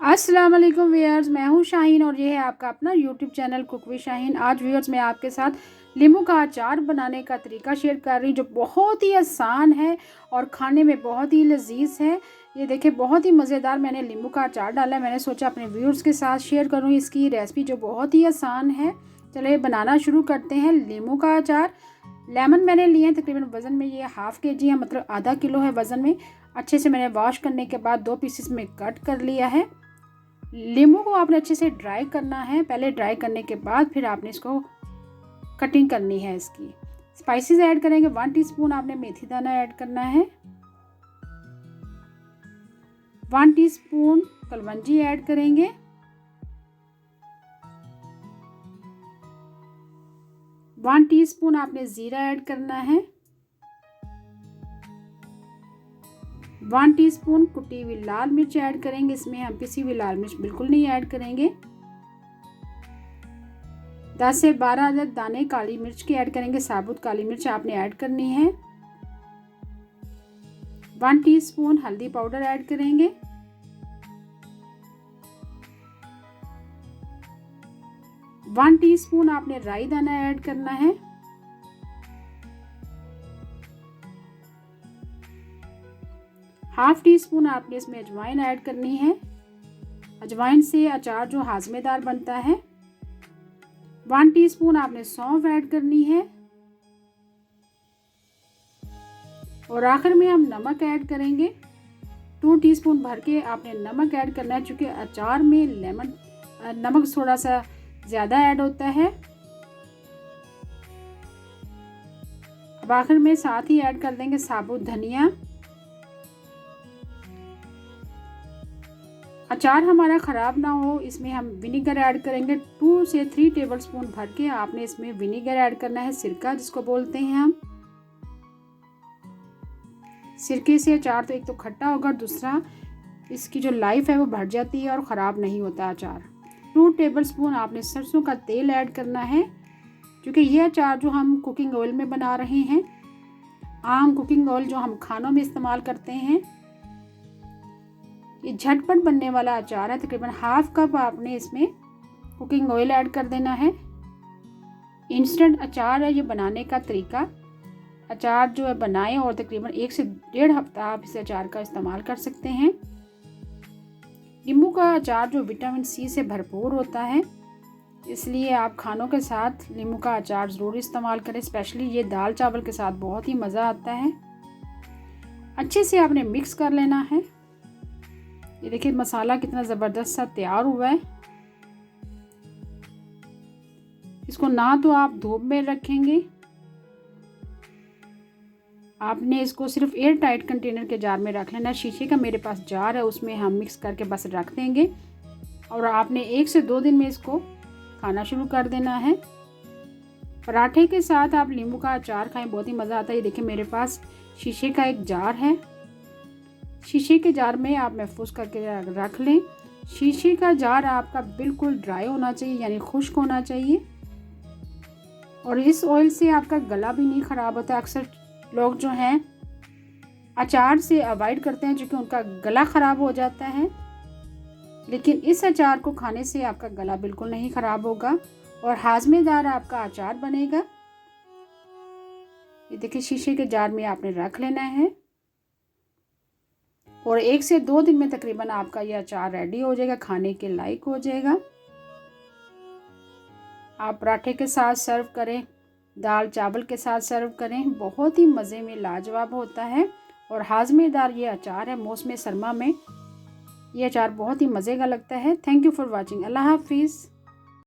अस्सलाम वालेकुम व्यूअर्स, मैं हूं शाहीन और ये है आपका अपना YouTube channel cook with Shaheen. आज व्यूअर्स मैं आपके साथ नींबू का अचार बनाने का तरीका शेयर कर रही हूँ जो बहुत ही आसान है और खाने में बहुत ही लजीज है। ये देखिए बहुत ही मज़ेदार मैंने नींबू का अचार डाला है। मैंने सोचा अपने व्यूअर्स के साथ शेयर करूँ इसकी रेसिपी जो बहुत ही आसान है। चलिए बनाना शुरू करते हैं। नींबू का अचार, लेमन मैंने लिए हैं तकरीबन वज़न में ये हाफ़ kg है, मतलब आधा किलो है वज़न में। अच्छे से मैंने वॉश करने के बाद 2 पीसेस में कट कर लिया है। नींबू को आपने अच्छे से ड्राई करना है। पहले ड्राई करने के बाद फिर आपने इसको कटिंग करनी है। इसकी स्पाइसेस ऐड करेंगे। 1 टीस्पून आपने मेथी दाना ऐड करना है, 1 टीस्पून कलवंजी ऐड करेंगे, 1 टीस्पून आपने ज़ीरा ऐड करना है, 1 टीस्पून कुटी हुई लाल मिर्च ऐड करेंगे। इसमें हम पिसी हुई लाल मिर्च बिल्कुल नहीं ऐड करेंगे। 10 से 12 अदद दाने काली मिर्च की ऐड करेंगे। साबुत काली मिर्च आपने ऐड करनी है। 1 टीस्पून हल्दी पाउडर ऐड करेंगे, 1 टीस्पून आपने राई दाना ऐड करना है, हाफ टी स्पून आपने इसमें अजवाइन ऐड करनी है। अजवाइन से अचार जो हाजमेदार बनता है। 1 टीस्पून आपने सौंफ ऐड करनी है और आखिर में हम नमक ऐड करेंगे। 2 टीस्पून भर के आपने नमक ऐड करना है, क्योंकि अचार में नमक थोड़ा सा ज़्यादा ऐड होता है। अब आखिर में साथ ही ऐड कर देंगे साबुत धनिया। अचार हमारा ख़राब ना हो इसमें हम विनीगर ऐड करेंगे। 2 से 3 टेबलस्पून भर के आपने इसमें विनीगर ऐड करना है, सिरका जिसको बोलते हैं हम। सिरके से अचार तो एक तो खट्टा होगा, दूसरा इसकी जो लाइफ है वो बढ़ जाती है और ख़राब नहीं होता अचार। 2 टेबलस्पून आपने सरसों का तेल ऐड करना है, क्योंकि ये अचार जो हम कुकिंग ऑयल में बना रहे हैं, आम कुकिंग ऑयल जो हम खानों में इस्तेमाल करते हैं। ये झटपट बनने वाला अचार है। तकरीबन हाफ कप आपने इसमें कुकिंग ऑयल ऐड कर देना है। इंस्टेंट अचार है ये बनाने का तरीका। अचार जो है बनाएं और तकरीबन 1 से 1.5 हफ्ता आप इस अचार का इस्तेमाल कर सकते हैं। नींबू का अचार जो विटामिन सी से भरपूर होता है, इसलिए आप खानों के साथ नींबू का अचार ज़रूर इस्तेमाल करें। स्पेशली ये दाल चावल के साथ बहुत ही मज़ा आता है। अच्छे से आपने मिक्स कर लेना है। ये देखिए मसाला कितना ज़बरदस्त सा तैयार हुआ है। इसको ना तो आप धूप में रखेंगे, आपने इसको सिर्फ एयर टाइट कंटेनर के जार में रख लेना। शीशे का मेरे पास जार है, उसमें हम मिक्स करके बस रख देंगे और आपने 1 से 2 दिन में इसको खाना शुरू कर देना है। पराठे के साथ आप नींबू का अचार खाएं, बहुत ही मज़ा आता है। ये देखिए मेरे पास शीशे का एक जार है, शीशे के जार में आप महफूज करके रख लें। शीशे का जार आपका बिल्कुल ड्राई होना चाहिए, यानी खुश्क होना चाहिए। और इस ऑयल से आपका गला भी नहीं ख़राब होता। अक्सर लोग जो हैं अचार से अवॉइड करते हैं क्योंकि उनका गला ख़राब हो जाता है, लेकिन इस अचार को खाने से आपका गला बिल्कुल नहीं ख़राब होगा और हाजमेदार आपका अचार बनेगा। ये देखिए शीशे के जार में आपने रख लेना है और 1 से 2 दिन में तकरीबन आपका ये अचार रेडी हो जाएगा, खाने के लायक हो जाएगा। आप पराठे के साथ सर्व करें, दाल चावल के साथ सर्व करें, बहुत ही मज़े में लाजवाब होता है और हाजमेदार ये अचार है। मौसम सरमा में ये अचार बहुत ही मज़े का लगता है। Thank you for watching. अल्लाह हाफिज़।